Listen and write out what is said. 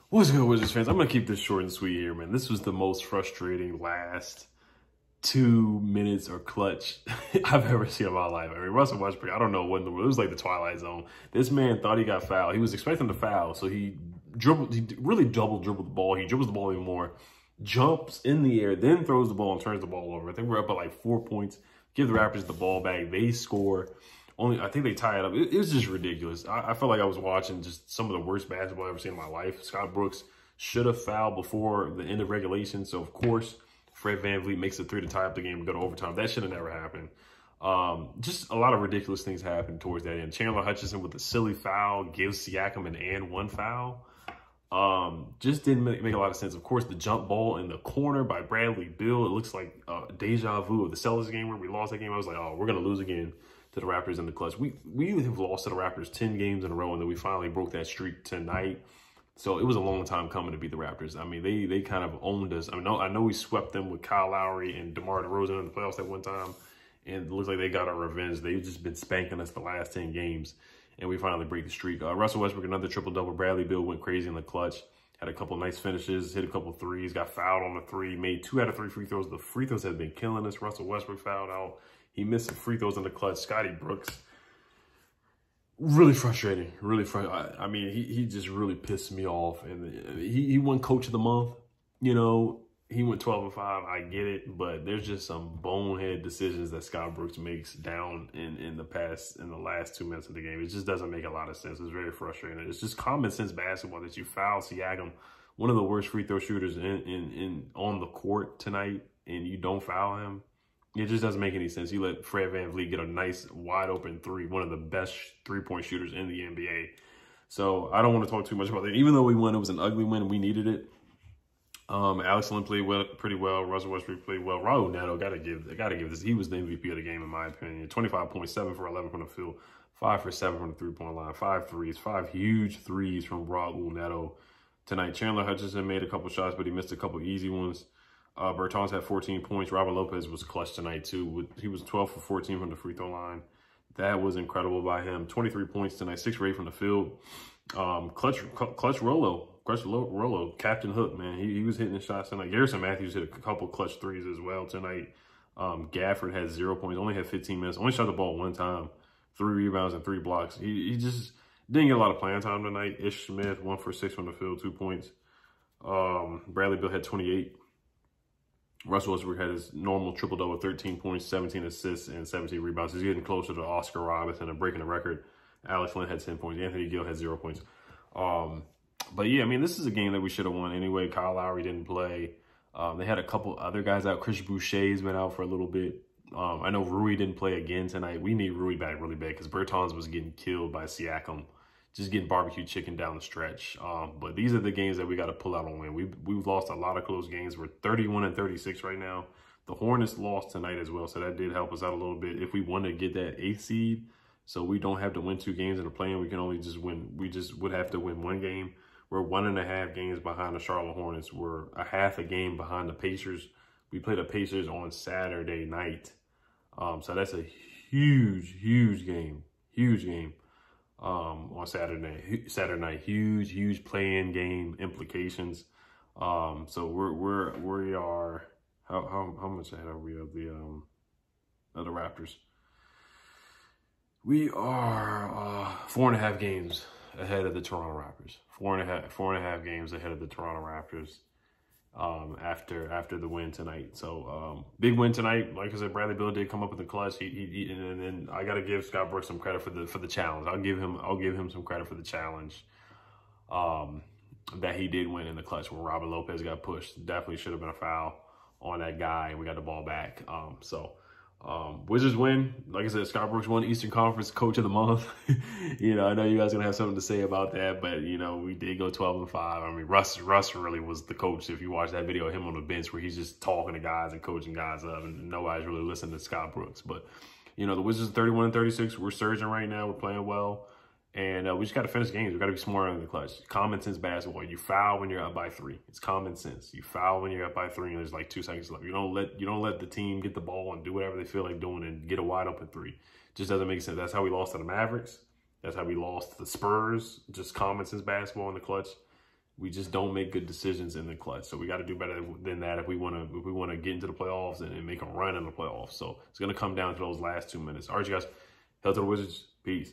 What's good, Wizards fans? I'm going to keep this short and sweet here, man. This was the most frustrating last 2 minutes or clutch I've ever seen in my life. I mean, Russell Westbrook, I don't know when it was like the Twilight Zone. This man thought he got fouled. He was expecting to foul, so he really double dribbled the ball. He dribbles the ball even more, jumps in the air, then throws the ball and turns the ball over. I think we're up by like 4 points. Give the Raptors the ball back. They score. I think they tie it up. It was just ridiculous. I felt like I was watching just some of the worst basketball I've ever seen in my life. Scott Brooks should have fouled before the end of regulation. So, of course, Fred VanVleet makes a three to tie up the game and go to overtime. That should have never happened. Just a lot of ridiculous things happened towards that end. Chandler Hutchison with a silly foul gives Siakam an and one foul. Just didn't make a lot of sense. Of course, the jump ball in the corner by Bradley Beal. It looks like deja vu of the Celtics game where we lost that game. I was like, oh, we're going to lose again to the Raptors in the clutch. We have lost to the Raptors 10 games in a row, and then we finally broke that streak tonight. So it was a long time coming to beat the Raptors. I mean, they kind of owned us. I mean, I know we swept them with Kyle Lowry and DeMar DeRozan in the playoffs at one time, and it looks like they got our revenge. They've just been spanking us the last 10 games, and we finally break the streak. Russell Westbrook, another triple-double. Bradley Beal went crazy in the clutch. Had a couple nice finishes, hit a couple threes, got fouled on the three, made 2 out of 3 free throws. The free throws have been killing us. Russell Westbrook fouled out. He missed some free throws in the clutch. Scotty Brooks, really frustrating. Really frustrating. I mean, he just really pissed me off. And he won Coach of the Month. You know, he went 12-5. I get it, but there's just some bonehead decisions that Scott Brooks makes down in the last 2 minutes of the game. It just doesn't make a lot of sense. It's very frustrating. It's just common sense basketball that you foul Siakam, one of the worst free throw shooters on the court tonight, and you don't foul him. It just doesn't make any sense. You let Fred VanVleet get a nice wide open three, one of the best three-point shooters in the NBA. So I don't want to talk too much about that. Even though we won, it was an ugly win and we needed it. Alex Lynn played pretty well. Russell Westbrook played well. Raul Neto, gotta give this. He was the MVP of the game in my opinion. 25.7 for 11 from the field, 5 for 7 from the three-point line, 5 threes, 5 huge threes from Raul Neto tonight. Chandler Hutchison made a couple shots, but he missed a couple easy ones. Bertans had 14 points. Robert Lopez was clutch tonight too. He was 12 for 14 from the free throw line. That was incredible by him. 23 points tonight, 6 for 8 from the field. Clutch Rolo, Captain Hook, man. He was hitting the shots tonight. Garrison Matthews hit a couple clutch threes as well tonight. Gafford had 0 points, only had 15 minutes, only shot the ball 1 time, 3 rebounds and 3 blocks. He just didn't get a lot of playing time tonight. Ish Smith, 1 for 6 from the field, 2 points. Bradley Beal had 28. Russell Westbrook had his normal triple-double, 13 points, 17 assists, and 17 rebounds. He's getting closer to Oscar Robertson and breaking the record. Alex Lynn had 10 points. Anthony Gill had 0 points. But, yeah, I mean, this is a game that we should have won anyway. Kyle Lowry didn't play. They had a couple other guys out. Chris Boucher's been out for a little bit. I know Rui didn't play again tonight. We need Rui back really bad because Bertans was getting killed by Siakam, just getting barbecue chicken down the stretch. But these are the games that we got to pull out and win. We've lost a lot of close games. We're 31-36 right now. The Hornets lost tonight as well, so that did help us out a little bit. If we want to get that 8th seed, so we don't have to win 2 games in the play-in, we can only just win. We just would have to win 1 game. We're 1.5 games behind the Charlotte Hornets. We're a half a game behind the Pacers. We play the Pacers on Saturday night. So that's a huge game. Huge game. On Saturday night, huge play-in game implications. So we are how much ahead are we of the Raptors? We are 4.5 games ahead of the Toronto Raptors. 4.5 games ahead of the Toronto Raptors. After the win tonight. So big win tonight. Like I said, Bradley Beal did come up with the clutch. And I gotta give Scott Brooks some credit for the challenge. I'll give him some credit for the challenge that he did win in the clutch when Robert Lopez got pushed. Definitely should have been a foul on that guy, and we got the ball back. Wizards win. Like I said, Scott Brooks won Eastern Conference Coach of the Month. You know, I know you guys are gonna have something to say about that, but you know, we did go 12-5. I mean, Russ really was the coach. If you watch that video of him on the bench where he's just talking to guys and coaching guys up, and nobody's really listening to Scott Brooks. But you know, the Wizards are 31-36. We're surging right now. We're playing well. And we just got to finish games. We got to be smarter in the clutch. Common sense basketball. You foul when you're up by 3. It's common sense. You foul when you're up by 3 and there's like 2 seconds left. You don't let the team get the ball and do whatever they feel like doing and get a wide open 3. Just doesn't make sense. That's how we lost to the Mavericks. That's how we lost to the Spurs. Just common sense basketball in the clutch. we just don't make good decisions in the clutch. So we got to do better than that if we want to get into the playoffs and make a run in the playoffs. So it's going to come down to those last 2 minutes. All right, you guys. Hell to the Wizards. Peace.